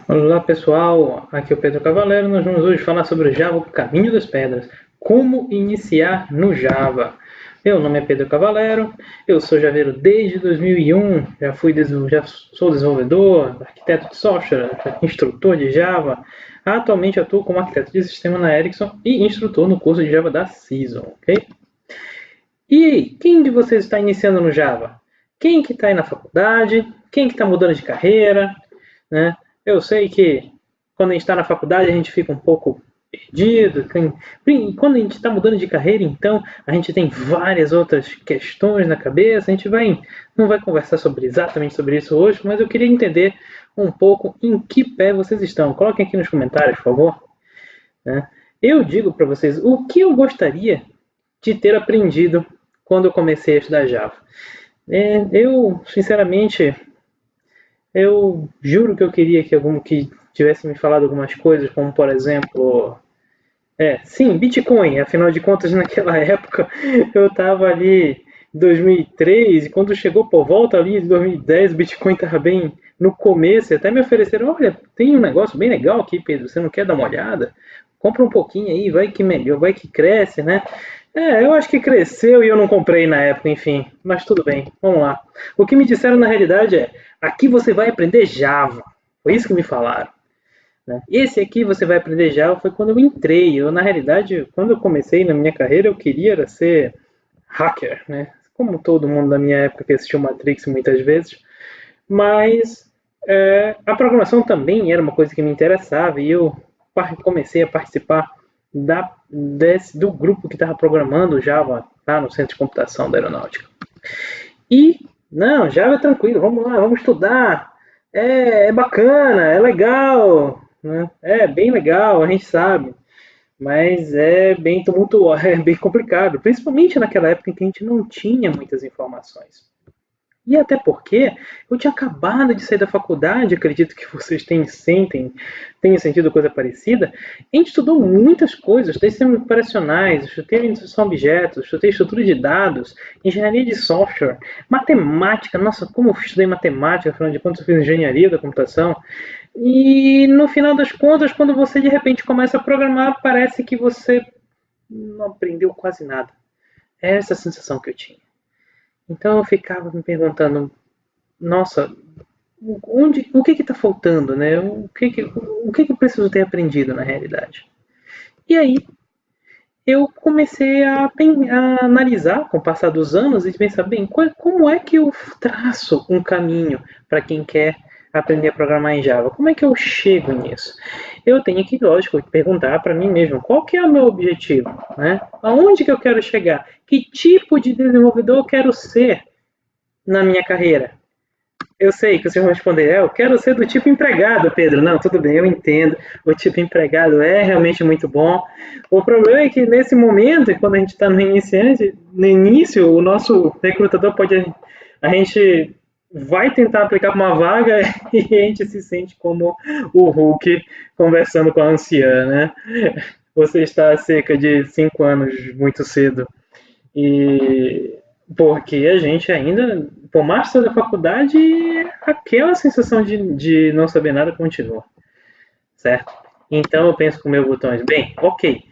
Olá pessoal, aqui é o Pedro Cavaleiro. Nós vamos hoje falar sobre o Java, o Caminho das Pedras. Como iniciar no Java. Meu nome é Pedro Cavaleiro, eu sou javeiro desde 2001, já sou desenvolvedor, arquiteto de software, instrutor de Java. Atualmente atuo como arquiteto de sistema na Ericsson e instrutor no curso de Java da Season, ok? E aí, quem de vocês está iniciando no Java? Quem que está aí na faculdade? Quem que está mudando de carreira? Né? Eu sei que quando a gente está na faculdade a gente fica um pouco perdido. Quando a gente está mudando de carreira, então a gente tem várias outras questões na cabeça. A gente não vai conversar exatamente sobre isso hoje, mas eu queria entender um pouco em que pé vocês estão. Coloquem aqui nos comentários, por favor. Né? Eu digo para vocês o que eu gostaria de ter aprendido quando eu comecei a estudar Java. Eu, sinceramente, eu juro que eu queria que tivesse me falado algumas coisas, como por exemplo, sim, Bitcoin. Afinal de contas, naquela época eu estava ali em 2003 e quando chegou por volta ali de 2010, o Bitcoin estava bem no começo. E até me ofereceram, olha, tem um negócio bem legal aqui, Pedro. Você não quer dar uma olhada? Compra um pouquinho aí, vai que melhor, vai que cresce, né? Eu acho que cresceu e eu não comprei na época, enfim. Mas tudo bem, vamos lá. O que me disseram na realidade é: aqui você vai aprender Java. Foi isso que me falaram. Né? Esse aqui você vai aprender Java foi quando eu entrei. Na realidade, quando eu comecei na minha carreira, eu queria ser hacker, né? Como todo mundo da minha época que assistiu Matrix muitas vezes. Mas a programação também era uma coisa que me interessava e eu comecei a participar do grupo que estava programando Java lá no Centro de Computação da Aeronáutica. E, não, Java é tranquilo, vamos lá, vamos estudar. É bacana, é legal, né? É bem legal, a gente sabe. Mas é bem tumultuoso, é bem complicado, principalmente naquela época em que a gente não tinha muitas informações. E até porque eu tinha acabado de sair da faculdade, acredito que vocês tenham sentido coisa parecida. A gente estudou muitas coisas, estudei sistemas operacionais, estudei administração de objetos, estudei estrutura de dados, engenharia de software, matemática. Nossa, como eu estudei matemática, afinal de contas eu fiz engenharia da computação. E no final das contas, quando você de repente começa a programar, parece que você não aprendeu quase nada. É essa a sensação que eu tinha. Então eu ficava me perguntando, nossa, o que está faltando, né? O que eu preciso ter aprendido na realidade? E aí eu comecei a analisar com o passar dos anos e pensar, bem, como é que eu traço um caminho para quem quer aprender a programar em Java? Como é que eu chego nisso? Eu tenho que, lógico, perguntar para mim mesmo, qual que é o meu objetivo? Né? Aonde que eu quero chegar? Que tipo de desenvolvedor eu quero ser na minha carreira? Eu sei que vocês vão responder, eu quero ser do tipo empregado, Pedro. Não, tudo bem, eu entendo. O tipo empregado é realmente muito bom. O problema é que nesse momento, quando a gente está no início, o nosso recrutador pode. A gente vai tentar aplicar para uma vaga e a gente se sente como o Hulk conversando com a anciã, né? Você está há cerca de 5 anos muito cedo. E porque a gente ainda, por mais da faculdade, aquela sensação de não saber nada continua, certo? Então eu penso com meus botões, bem, ok,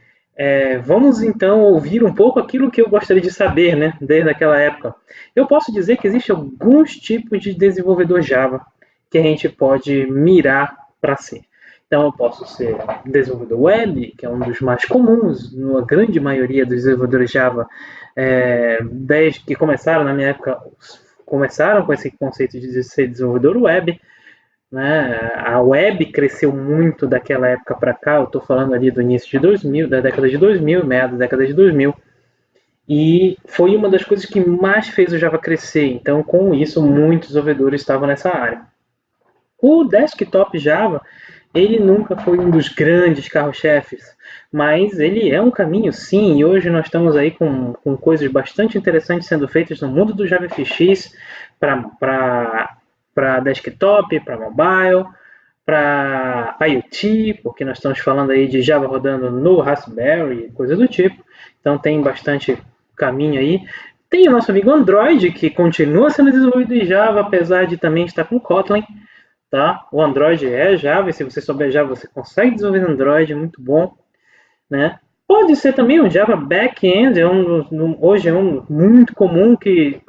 vamos então ouvir um pouco aquilo que eu gostaria de saber, né, desde aquela época. Eu posso dizer que existem alguns tipos de desenvolvedor Java que a gente pode mirar para ser. Então eu posso ser desenvolvedor web, que é um dos mais comuns, na grande maioria dos desenvolvedores Java, desde que começaram na minha época, começaram com esse conceito de ser desenvolvedor web. Né? A web cresceu muito daquela época para cá, eu estou falando ali do início de 2000, da década de 2000, meados da década de 2000, e foi uma das coisas que mais fez o Java crescer, então com isso muitos desenvolvedores estavam nessa área. O desktop Java, ele nunca foi um dos grandes carro-chefes, mas ele é um caminho sim, e hoje nós estamos aí com coisas bastante interessantes sendo feitas no mundo do JavaFX para desktop, para mobile, para IoT, porque nós estamos falando aí de Java rodando no Raspberry, coisa do tipo, então tem bastante caminho aí. Tem o nosso amigo Android, que continua sendo desenvolvido em Java, apesar de também estar com Kotlin. tá? O Android é Java, e se você souber Java, você consegue desenvolver Android, muito bom, né? Pode ser também um Java Backend, hoje é um muito comum que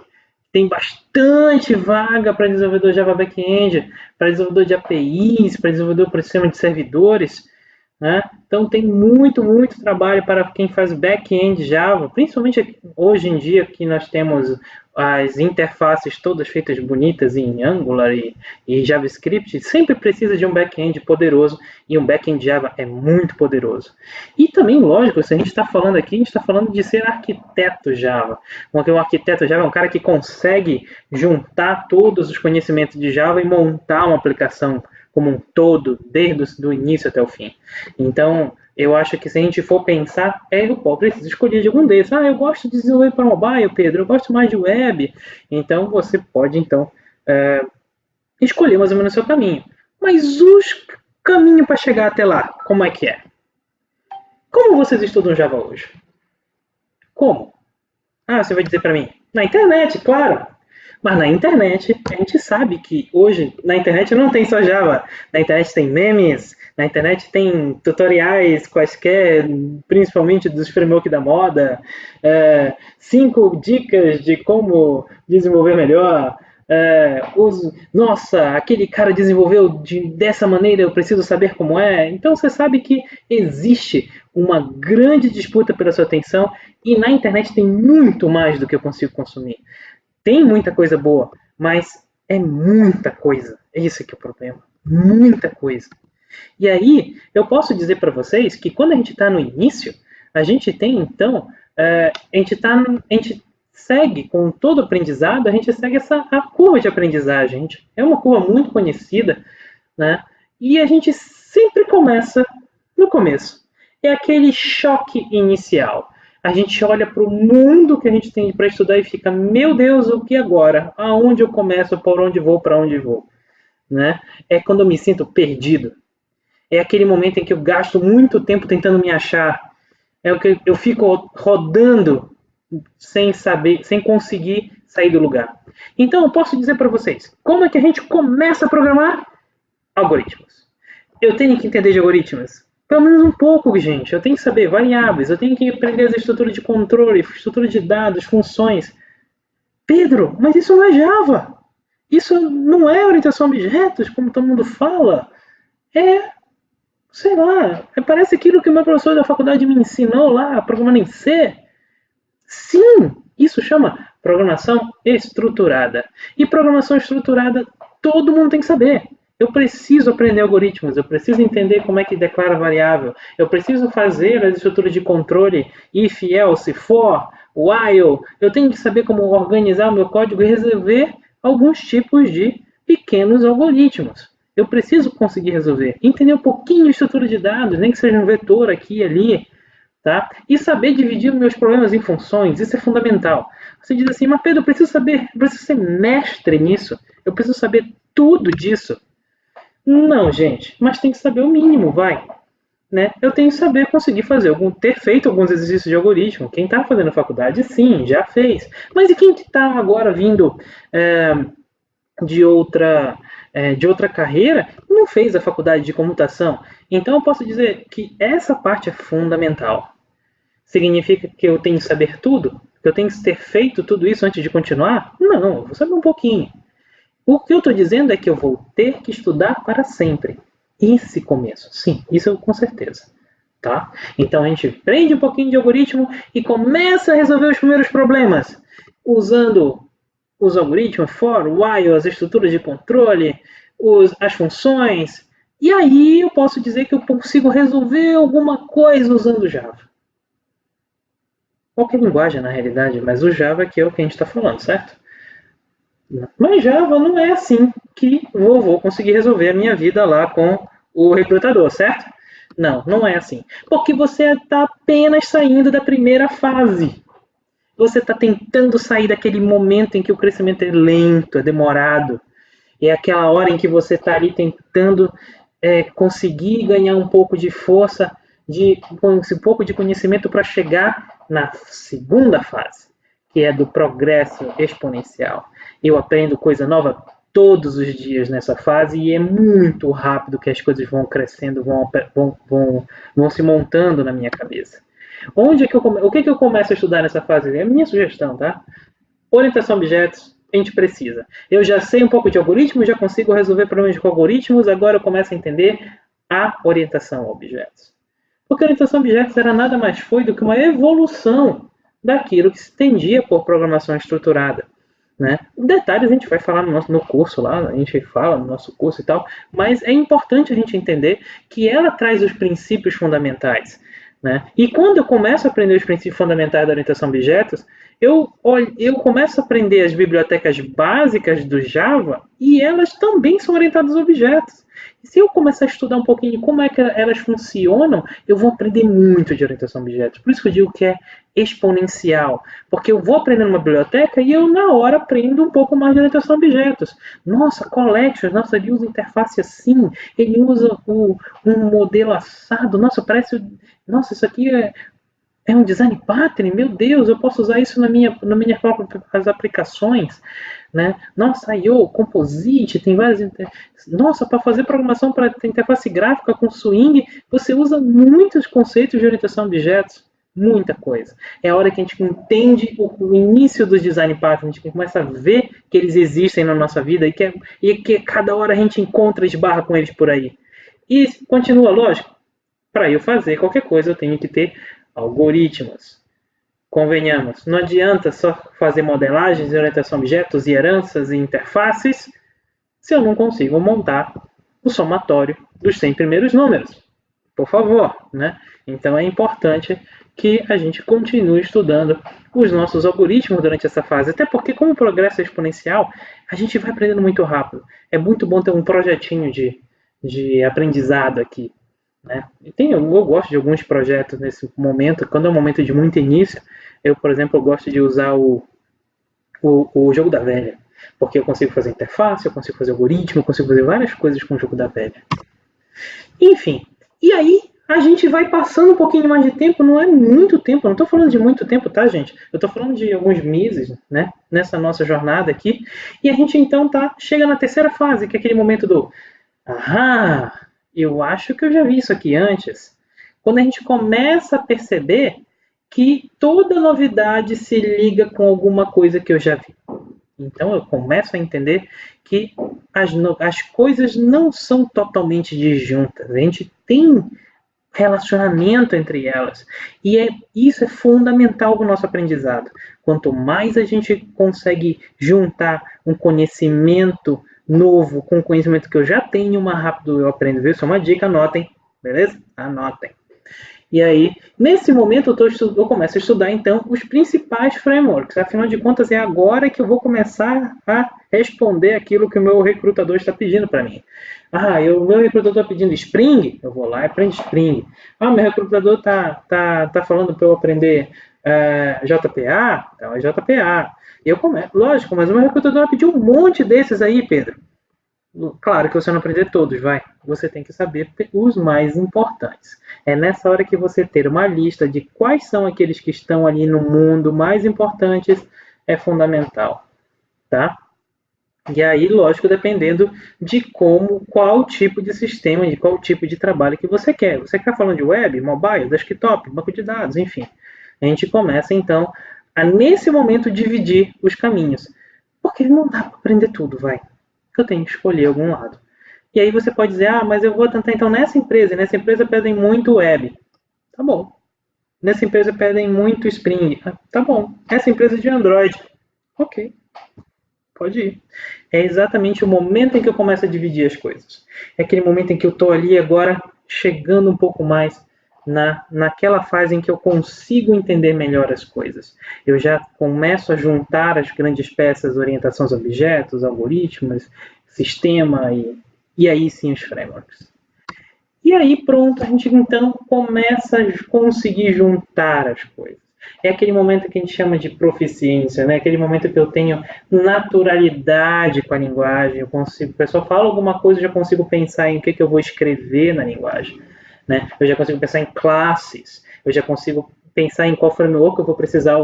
tem bastante vaga para desenvolvedor Java Backend, para desenvolvedor de APIs, para desenvolvedor por sistema de servidores, né? Então tem muito, muito trabalho para quem faz back-end Java, principalmente hoje em dia que nós temos as interfaces todas feitas bonitas em Angular e JavaScript, sempre precisa de um back-end poderoso, e um back-end Java é muito poderoso. E também, lógico, se a gente está falando aqui, a gente está falando de ser arquiteto Java. Um arquiteto Java é um cara que consegue juntar todos os conhecimentos de Java e montar uma aplicação como um todo, desde o início até o fim. Então, eu acho que se a gente for pensar, eu preciso escolher de algum desses. Eu gosto de desenvolver para mobile, Pedro, eu gosto mais de web. Então, você pode, escolher mais ou menos o seu caminho. Mas o caminho para chegar até lá, como é que é? Como vocês estudam Java hoje? Como? Você vai dizer para mim, na internet, claro. Mas na internet, a gente sabe que hoje, na internet não tem só Java. Na internet tem memes, na internet tem tutoriais quaisquer, principalmente dos frameworks da moda, 5 dicas de como desenvolver melhor. Nossa, aquele cara desenvolveu dessa maneira, eu preciso saber como é. Então você sabe que existe uma grande disputa pela sua atenção e na internet tem muito mais do que eu consigo consumir. Tem muita coisa boa, mas é muita coisa. Esse que é o problema. Muita coisa. E aí, eu posso dizer para vocês que quando a gente está no início, a gente tem, então, a gente segue com todo o aprendizado, a gente segue a curva de aprendizagem. É uma curva muito conhecida, né? E a gente sempre começa no começo. É aquele choque inicial. A gente olha para o mundo que a gente tem para estudar e fica, meu Deus, o que agora? Aonde eu começo? Por onde vou? Para onde vou? Né? É quando eu me sinto perdido. É aquele momento em que eu gasto muito tempo tentando me achar. É o que eu fico rodando sem saber, sem conseguir sair do lugar. Então, eu posso dizer para vocês, como é que a gente começa a programar? Algoritmos. Eu tenho que entender de algoritmos. Pelo menos um pouco, gente. Eu tenho que saber variáveis, eu tenho que aprender as estruturas de controle, estrutura de dados, funções. Pedro, mas isso não é Java. Isso não é orientação a objetos, como todo mundo fala. Sei lá, parece aquilo que o meu professor da faculdade me ensinou lá, programando em C. Sim, isso chama programação estruturada. E programação estruturada todo mundo tem que saber. Eu preciso aprender algoritmos, eu preciso entender como é que declara variável, eu preciso fazer as estruturas de controle, if, else, for, while, eu tenho que saber como organizar o meu código e resolver alguns tipos de pequenos algoritmos. Eu preciso conseguir resolver, entender um pouquinho de estrutura de dados, nem que seja um vetor aqui e ali, tá? E saber dividir meus problemas em funções, isso é fundamental. Você diz assim, mas Pedro, eu preciso ser mestre nisso, eu preciso saber tudo disso. Não, gente, mas tem que saber o mínimo, vai. Né? Eu tenho que saber conseguir ter feito alguns exercícios de algoritmo. Quem está fazendo faculdade, sim, já fez. Mas e quem está agora vindo de outra carreira, não fez a faculdade de computação? Então eu posso dizer que essa parte é fundamental. Significa que eu tenho que saber tudo? Que eu tenho que ter feito tudo isso antes de continuar? Não, eu vou saber um pouquinho. O que eu estou dizendo é que eu vou ter que estudar para sempre. Esse começo, sim, isso com certeza. Tá? Então a gente aprende um pouquinho de algoritmo e começa a resolver os primeiros problemas, usando os algoritmos, for, while, as estruturas de controle, as funções, e aí eu posso dizer que eu consigo resolver alguma coisa usando Java. Qualquer linguagem, na realidade, mas o Java que é o que a gente está falando, certo? Mas Java não é assim que vou conseguir resolver a minha vida lá com o recrutador, certo? Não, não é assim. Porque você está apenas saindo da primeira fase. Você está tentando sair daquele momento em que o crescimento é lento, é demorado. É aquela hora em que você está ali tentando conseguir ganhar um pouco de força, um pouco de conhecimento para chegar na segunda fase, que é do progresso exponencial. Eu aprendo coisa nova todos os dias nessa fase e é muito rápido que as coisas vão crescendo, vão se montando na minha cabeça. O que eu começo a estudar nessa fase? É a minha sugestão, tá? Orientação a objetos, a gente precisa. Eu já sei um pouco de algoritmos, já consigo resolver problemas com algoritmos, agora eu começo a entender a orientação a objetos. Porque a orientação a objetos era nada mais foi do que uma evolução daquilo que se entendia por programação estruturada. Né? Detalhes a gente vai falar no curso lá, a gente fala no nosso curso e tal, mas é importante a gente entender que ela traz os princípios fundamentais. Né? E quando eu começo a aprender os princípios fundamentais da orientação a objetos, eu começo a aprender as bibliotecas básicas do Java e elas também são orientadas a objetos. E se eu começar a estudar um pouquinho como é que elas funcionam, eu vou aprender muito de orientação a objetos. Por isso que eu digo que é exponencial, porque eu vou aprendendo uma biblioteca e eu na hora aprendo um pouco mais de orientação a objetos. Nossa, collections, nossa, ele usa interface assim, ele usa um modelo assado, nossa, nossa, isso aqui é um design pattern, meu Deus, eu posso usar isso nas minhas próprias aplicações, né? Nossa, I/O, Composite, tem várias... Nossa, para fazer programação para interface gráfica com Swing, você usa muitos conceitos de orientação a objetos, muita coisa. É a hora que a gente entende o início dos design patterns, a gente começa a ver que eles existem na nossa vida e que cada hora a gente encontra e esbarra com eles por aí. E continua, lógico, para eu fazer qualquer coisa eu tenho que ter algoritmos. Convenhamos, não adianta só fazer modelagens de orientação a objetos e heranças e interfaces se eu não consigo montar o somatório dos 100 primeiros números. Por favor, né? Então é importante que a gente continue estudando os nossos algoritmos durante essa fase, até porque como o progresso é exponencial, a gente vai aprendendo muito rápido. É muito bom ter um projetinho de aprendizado aqui. Né? Eu gosto de alguns projetos nesse momento, quando é um momento de muito início, por exemplo, eu gosto de usar o jogo da velha, porque eu consigo fazer interface, eu consigo fazer algoritmo, eu consigo fazer várias coisas com o jogo da velha. Enfim, e aí a gente vai passando um pouquinho mais de tempo, não é muito tempo, não estou falando de muito tempo, tá, gente? Eu estou falando de alguns meses, né, nessa nossa jornada aqui, e a gente então chega na terceira fase, que é aquele momento do eu acho que eu já vi isso aqui antes. Quando a gente começa a perceber que toda novidade se liga com alguma coisa que eu já vi. Então eu começo a entender que as coisas não são totalmente disjuntas. A gente tem relacionamento entre elas. E isso é fundamental para o nosso aprendizado. Quanto mais a gente consegue juntar um conhecimento novo com o conhecimento que eu já tenho, mais rápido eu aprendo. Viu? Isso é uma dica, anotem. Beleza? Anotem. E aí, nesse momento, eu começo a estudar, então, os principais frameworks. Afinal de contas, é agora que eu vou começar a responder aquilo que o meu recrutador está pedindo para mim. O meu recrutador está pedindo Spring, eu vou lá e aprendo Spring. Meu recrutador tá falando para eu aprender JPA, então é JPA. E eu começo, lógico, mas o meu recrutador vai pedir um monte desses aí, Pedro. Claro que você não aprender todos, vai. Você tem que saber os mais importantes. É nessa hora que você ter uma lista de quais são aqueles que estão ali no mundo mais importantes é fundamental, tá? E aí, lógico, dependendo de qual tipo de sistema, de qual tipo de trabalho que você quer. Você quer falando de web, mobile, desktop, banco de dados, enfim. A gente começa, então, a, nesse momento, dividir os caminhos. Porque não dá para aprender tudo, vai. Eu tenho que escolher algum lado. E aí você pode dizer, mas eu vou tentar então nessa empresa pedem muito web. Tá bom. Nessa empresa pedem muito Spring. Tá bom. Essa empresa é de Android. Ok. Pode ir. É exatamente o momento em que eu começo a dividir as coisas. É aquele momento em que eu estou ali agora chegando um pouco mais naquela fase em que eu consigo entender melhor as coisas. Eu já começo a juntar as grandes peças, orientações a objetos, algoritmos, sistema e aí sim os frameworks. E aí pronto, a gente então começa a conseguir juntar as coisas. É aquele momento que a gente chama de proficiência, né? Aquele momento que eu tenho naturalidade com a linguagem, o pessoal fala alguma coisa, eu já consigo pensar em o que eu vou escrever na linguagem. Né? Eu já consigo pensar em classes, eu já consigo pensar em qual framework eu vou precisar,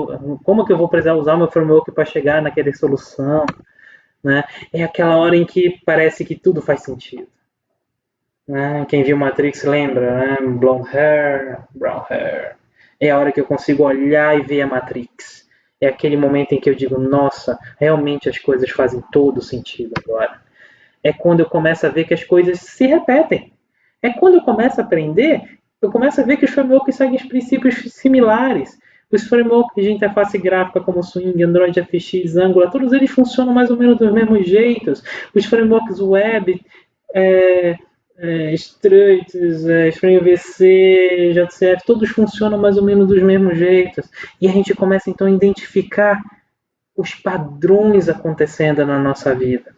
como que eu vou precisar usar o meu framework para chegar naquela solução. né? É aquela hora em que parece que tudo faz sentido. Né? Quem viu Matrix lembra, né? Blonde hair, brown hair. É a hora que eu consigo olhar e ver a Matrix. É aquele momento em que eu digo, nossa, realmente as coisas fazem todo sentido agora. É quando eu começo a ver que as coisas se repetem. É quando eu começo a aprender, eu começo a ver que os frameworks seguem os princípios similares. Os frameworks de interface gráfica como Swing, Android FX, Angular, todos eles funcionam mais ou menos dos mesmos jeitos. Os frameworks web, Struts, Spring VC, JCF, todos funcionam mais ou menos dos mesmos jeitos. E a gente começa então a identificar os padrões acontecendo na nossa vida.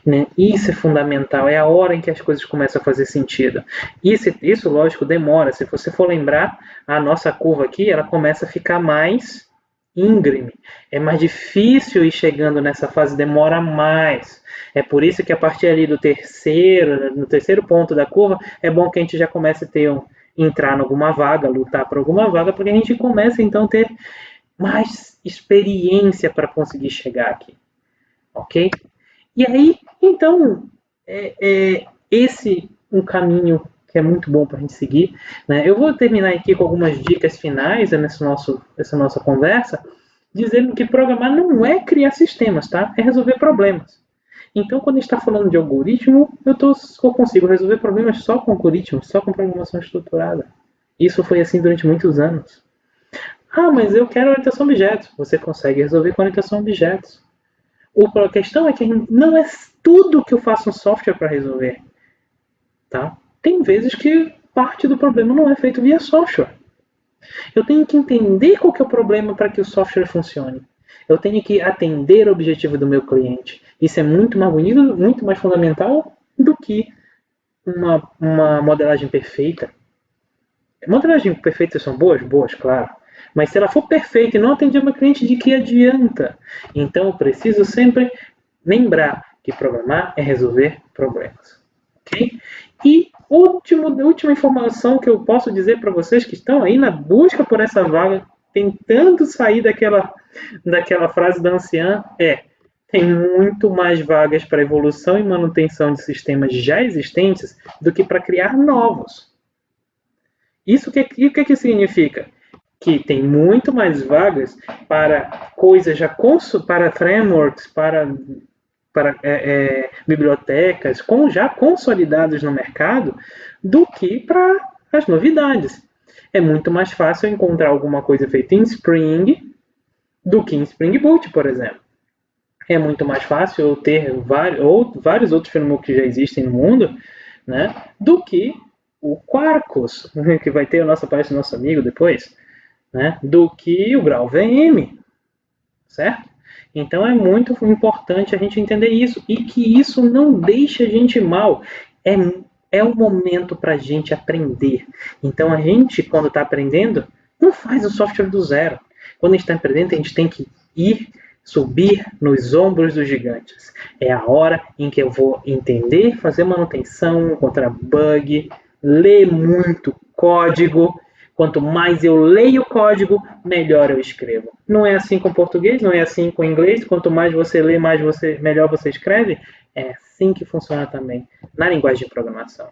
Né? Isso é fundamental, é a hora em que as coisas começam a fazer sentido. Isso, lógico, demora. Se você for lembrar, a nossa curva aqui, ela começa a ficar mais íngreme. É mais difícil ir chegando nessa fase, demora mais. É por isso que a partir ali no terceiro ponto da curva, é bom que a gente já comece a entrar em alguma vaga, lutar por alguma vaga, porque a gente começa então a ter mais experiência para conseguir chegar aqui. Ok? E aí, então, esse um caminho que é muito bom para a gente seguir. Né? Eu vou terminar aqui com algumas dicas finais nessa nossa conversa, dizendo que programar não é criar sistemas, tá? É resolver problemas. Então, quando a gente está falando de algoritmo, eu consigo resolver problemas só com algoritmos, só com programação estruturada. Isso foi assim durante muitos anos. Ah, mas eu quero orientação a objetos. Você consegue resolver com orientação a objetos. A questão é que não é tudo que eu faço um software para resolver. Tá? Tem vezes que parte do problema não é feito via software. Eu tenho que entender qual que é o problema para que o software funcione. Eu tenho que atender o objetivo do meu cliente. Isso é muito mais bonito, muito mais fundamental do que uma modelagem perfeita. Modelagens perfeitas são boas? Boas, claro. Mas se ela for perfeita e não atender o meu cliente, de que adianta? Então eu preciso sempre lembrar que programar é resolver problemas. Ok? E última informação que eu posso dizer para vocês que estão aí na busca por essa vaga, tentando sair daquela frase da anciã, tem muito mais vagas para evolução e manutenção de sistemas já existentes do que para criar novos. Isso o que significa? Que tem muito mais vagas para coisas para frameworks, para bibliotecas já consolidadas no mercado do que para as novidades. É muito mais fácil encontrar alguma coisa feita em Spring do que em Spring Boot, por exemplo. É muito mais fácil eu ter vários outros frameworks que já existem no mundo, né, do que o Quarkus, que vai ter a nossa palestra do nosso amigo depois, né, do que o GraalVM, certo? Então é muito importante a gente entender isso e que isso não deixe a gente mal. É um momento para a gente aprender. Então a gente, quando está aprendendo, não faz o software do zero. Quando a gente está aprendendo, a gente tem que subir nos ombros dos gigantes. É a hora em que eu vou entender, fazer manutenção, encontrar bug, ler muito código. Quanto mais eu leio o código, melhor eu escrevo. Não é assim com português, não é assim com inglês. Quanto mais você lê, melhor você escreve. É assim que funciona também na linguagem de programação.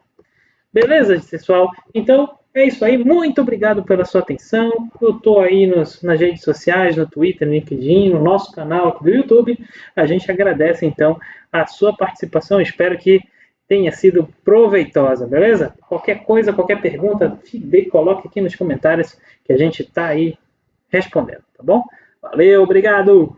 Beleza, pessoal? Então, é isso aí. Muito obrigado pela sua atenção. Eu estou aí nas redes sociais, no Twitter, no LinkedIn, no nosso canal aqui do YouTube. A gente agradece, então, a sua participação. Espero que tenha sido proveitosa, beleza? Qualquer coisa, qualquer pergunta, coloque aqui nos comentários que a gente está aí respondendo, tá bom? Valeu, obrigado!